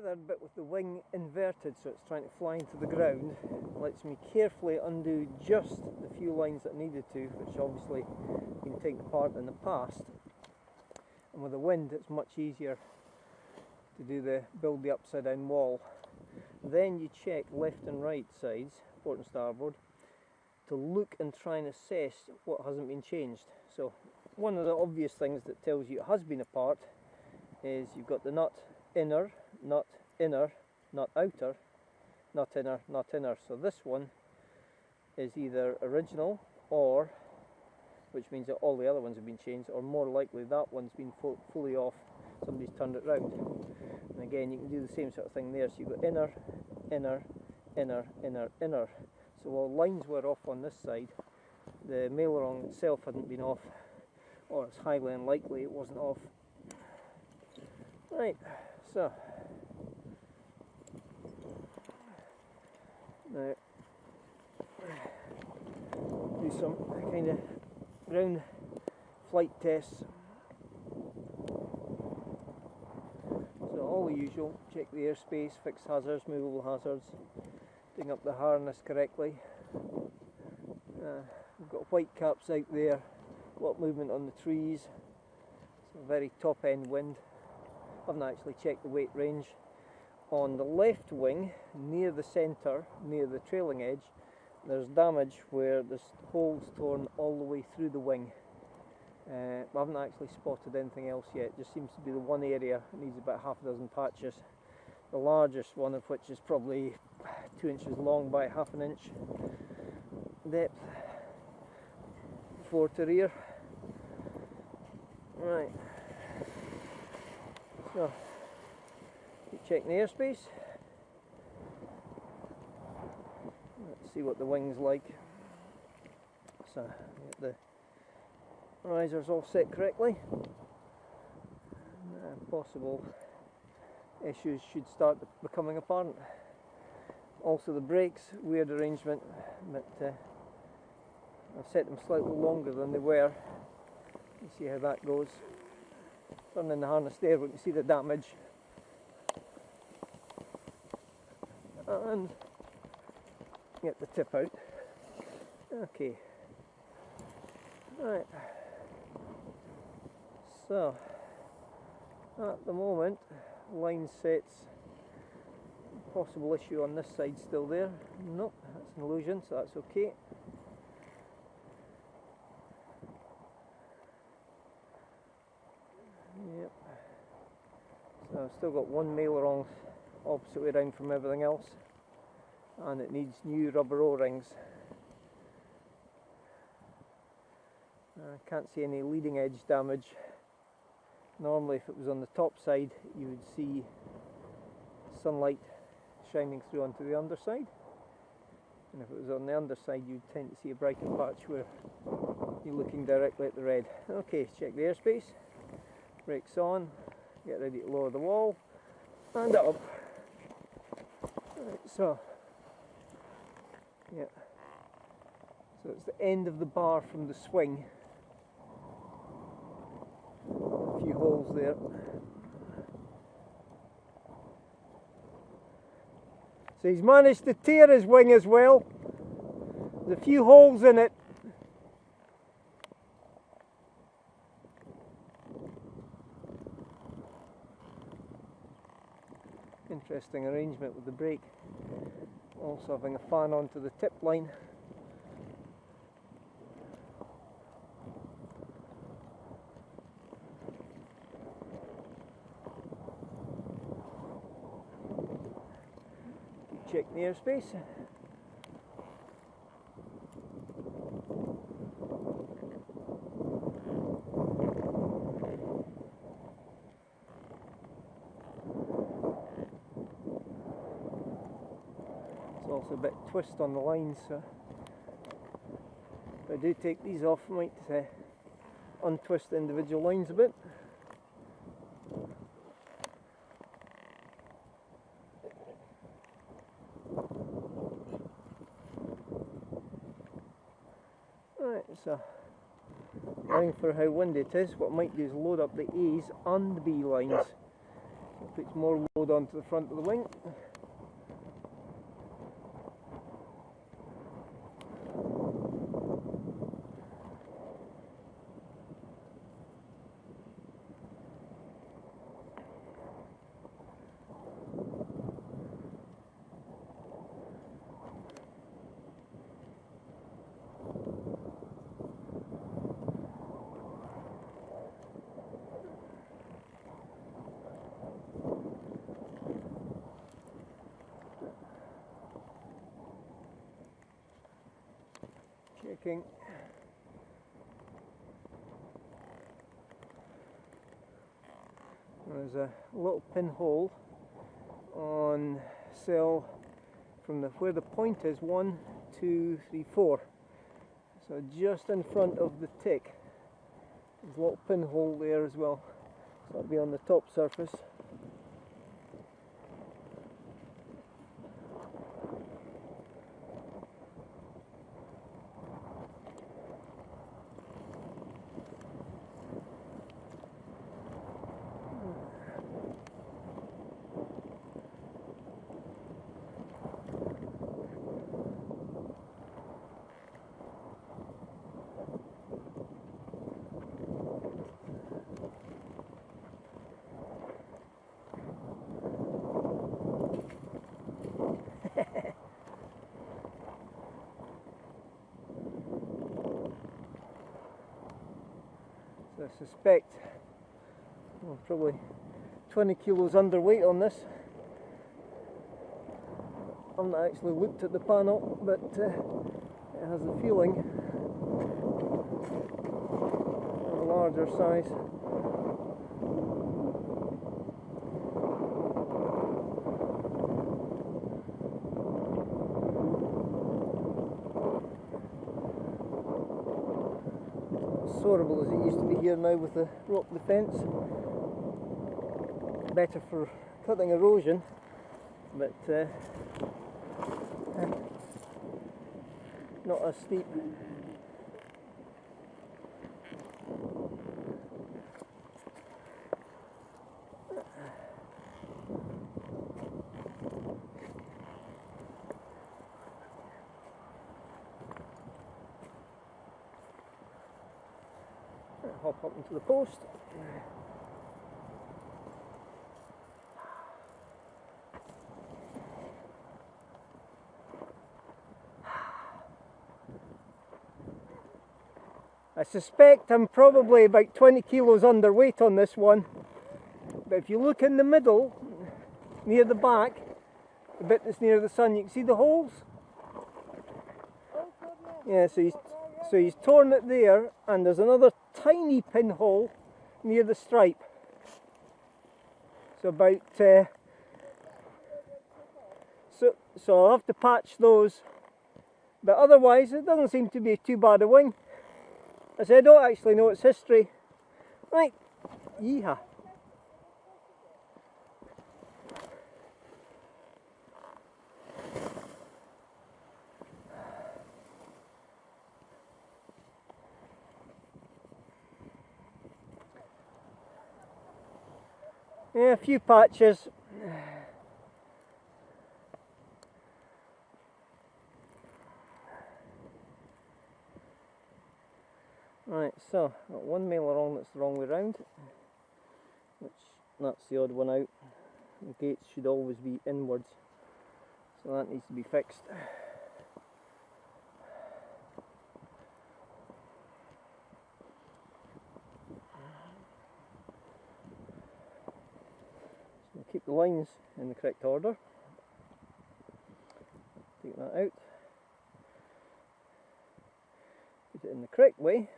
tethered but with the wing inverted, so it's trying to fly into the ground. It lets me carefully undo just the few lines that I needed to, which obviously have been taken apart in the past. And with the wind it's much easier to build the upside down wall. Then you check left and right sides, port and starboard, to look and try and assess what hasn't been changed. So one of the obvious things that tells you it has been apart is you've got the nut inner, nut inner, nut outer, nut inner, nut inner. So this one is either original, or, which means that all the other ones have been changed, or more likely that one's been fully off, somebody's turned it round. And again, you can do the same sort of thing there. So you've got inner, inner, inner, inner, inner. So while lines were off on this side, the aileron itself hadn't been off, or it's highly unlikely it wasn't off. Right, so now do some kind of ground flight tests. So all the usual: check the airspace, fix hazards, movable hazards, dig up the harness correctly. We've got white caps out there, a lot of movement on the trees, it's a very top end wind. I haven't actually checked the weight range. On the left wing, near the centre, near the trailing edge, there's damage where there's holes torn all the way through the wing. I haven't actually spotted anything else yet. It just seems to be the one area. It needs about half a dozen patches. The largest one of which is probably 2 inches long by half an inch depth, fore to rear. Right. So, keep checking the airspace. Let's see what the wing's like. So, get the risers all set correctly. Possible issues should start becoming apparent. Also the brakes, weird arrangement, but I've set them slightly longer than they were. You see how that goes. Turning the harness there, we can see the damage. And get the tip out. Okay. Right. So, at the moment, line sets, possible issue on this side still there. Nope, that's an illusion, so that's okay. Yep. So I've still got one aileron opposite way round from everything else, and it needs new rubber O-rings. I can't see any leading edge damage. Normally if it was on the top side you would see sunlight shining through onto the underside, and if it was on the underside you'd tend to see a brighter patch where you're looking directly at the red. Okay, check the airspace, brakes on, get ready to lower the wall, and up. Right, so, yeah, so it's the end of the bar from the swing. A few holes there. So he's managed to tear his wing as well. There's a few holes in it. Interesting arrangement with the brake. Also having a fan onto the tip line. Check the airspace. There's also a bit of twist on the lines, so if I do take these off, I might untwist the individual lines a bit. Right, so allowing for how windy it is, what I might do is load up the A's and the B lines puts more load onto the front of the wing. Checking. There's a little pinhole on cell from where the point is, 1, 2, 3, 4. So just in front of the tick. There's a little pinhole there as well. So that'll be on the top surface. So I suspect probably 20 kilos underweight on this. I've not actually looked at the panel, but it has a feeling of a larger size. It's horrible as it used to be here now with the rock defence. Better for cutting erosion, but not as steep. Hop up into the post. I suspect I'm probably about 20 kilos underweight on this one, but if you look in the middle, near the back, the bit that's near the sun, you can see the holes? Yeah, so he's torn it there, and there's another tiny pinhole near the stripe. So about, so I'll have to patch those, but otherwise it doesn't seem to be too bad a wing. I said, I don't actually know its history. Right, yeehaw. Yeah, a few patches. Right, so got one mailer on that's the wrong way round, which that's the odd one out. The gates should always be inwards, so that needs to be fixed. So we'll keep the lines in the correct order. Take that out. Put it in the correct way.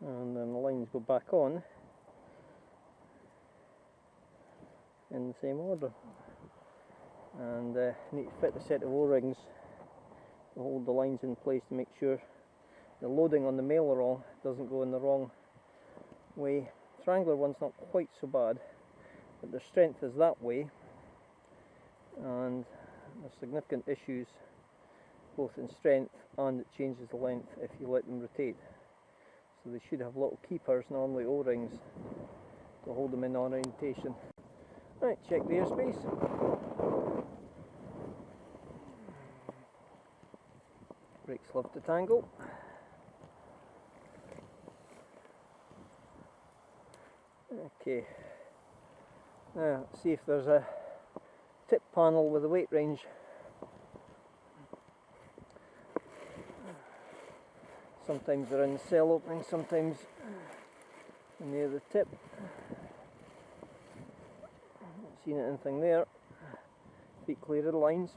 And then the lines go back on in the same order, and need to fit a set of O-rings to hold the lines in place to make sure the loading on the mailer doesn't go in the wrong way. Triangular one's not quite so bad, but their strength is that way, and there's significant issues both in strength and it changes the length if you let them rotate. So they should have little keepers, normally O-rings, to hold them in orientation. Right, check the airspace. Brakes love to tangle. Okay, now let's see if there's a tip panel with a weight range. Sometimes they're in the cell opening, sometimes near the tip. Not seen anything there. Feet clear of the lines.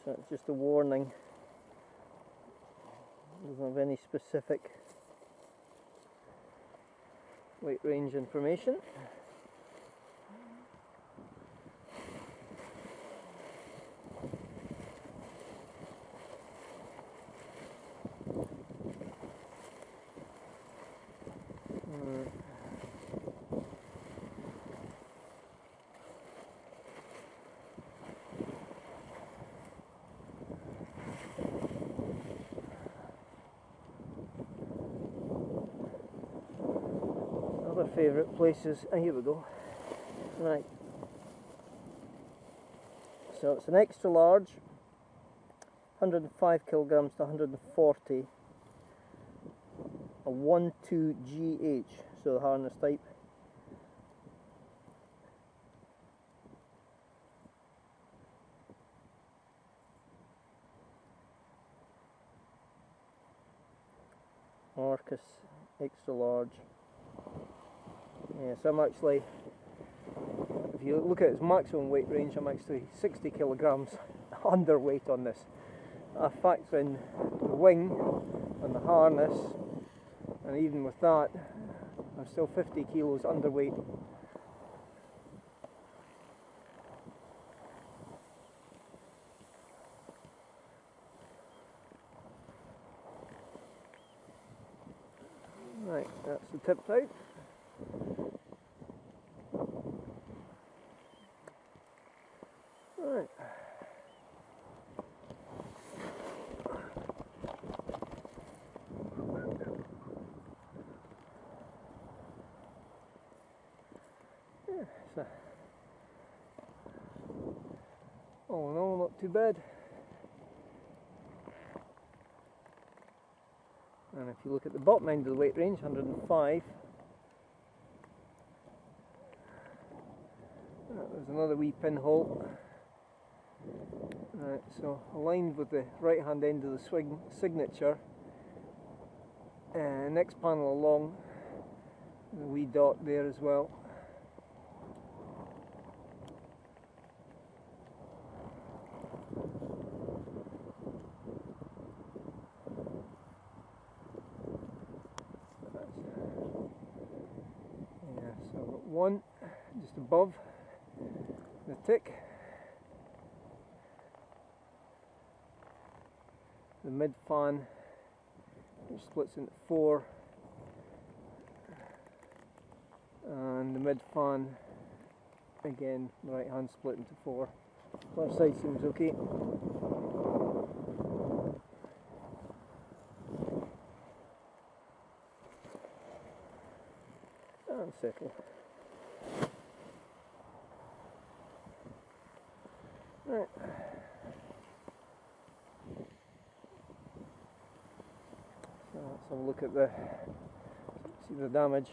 So it's just a warning. Doesn't have any specific weight range information. Other favourite places, here we go. Right, so it's an extra large, 105 kilograms to 140, a 1-2GH, so the harness type. Marcus extra large. Yeah, so I'm actually, if you look at its maximum weight range, I'm actually 60 kilograms underweight on this. I factor in the wing and the harness, and even with that, I'm still 50 kilos underweight. Right, that's the tip out. Right. Yeah, so all in all, not too bad. And if you look at the bottom end of the weight range, 105, there's another wee pinhole. Right, so aligned with the right hand end of the swing signature, and next panel along, the wee dot there as well. Yeah, so I've got one just above the tick. The mid fan, which splits into 4, and the mid fan again, the right hand split into 4. Left side seems okay. And settle. Right. So let's have a look at see the damage.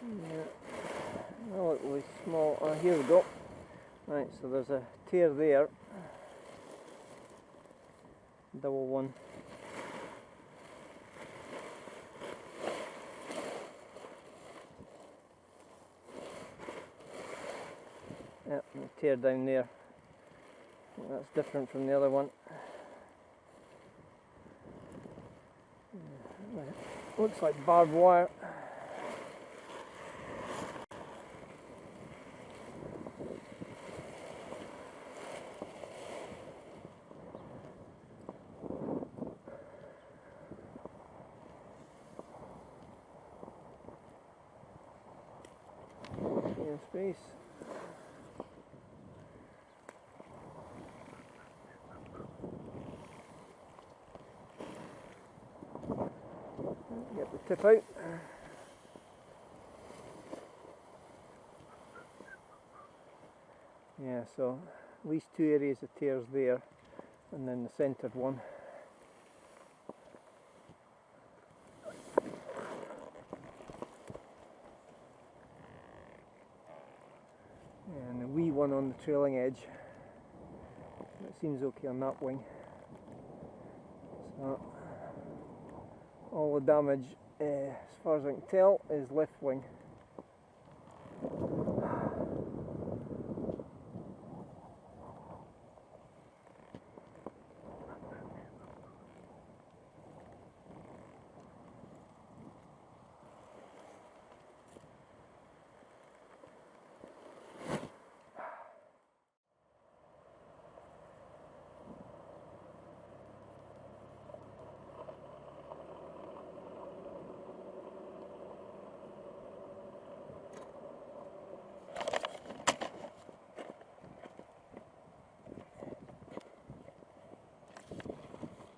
Yeah, relatively small. Here we go. Right, so there's a tear there, double one. Yep, and a tear down there. That's different from the other one. Looks like barbed wire. in space. Get the tip out. Yeah, so at least 2 areas of tears there, and then the centred one. And the wee one on the trailing edge. It seems okay on that wing. So all the damage, as far as I can tell, is left wing.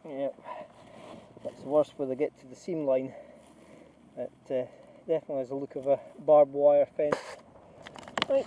Yep, that's the worst where they get to the seam line. It definitely has a look of a barbed wire fence. Right.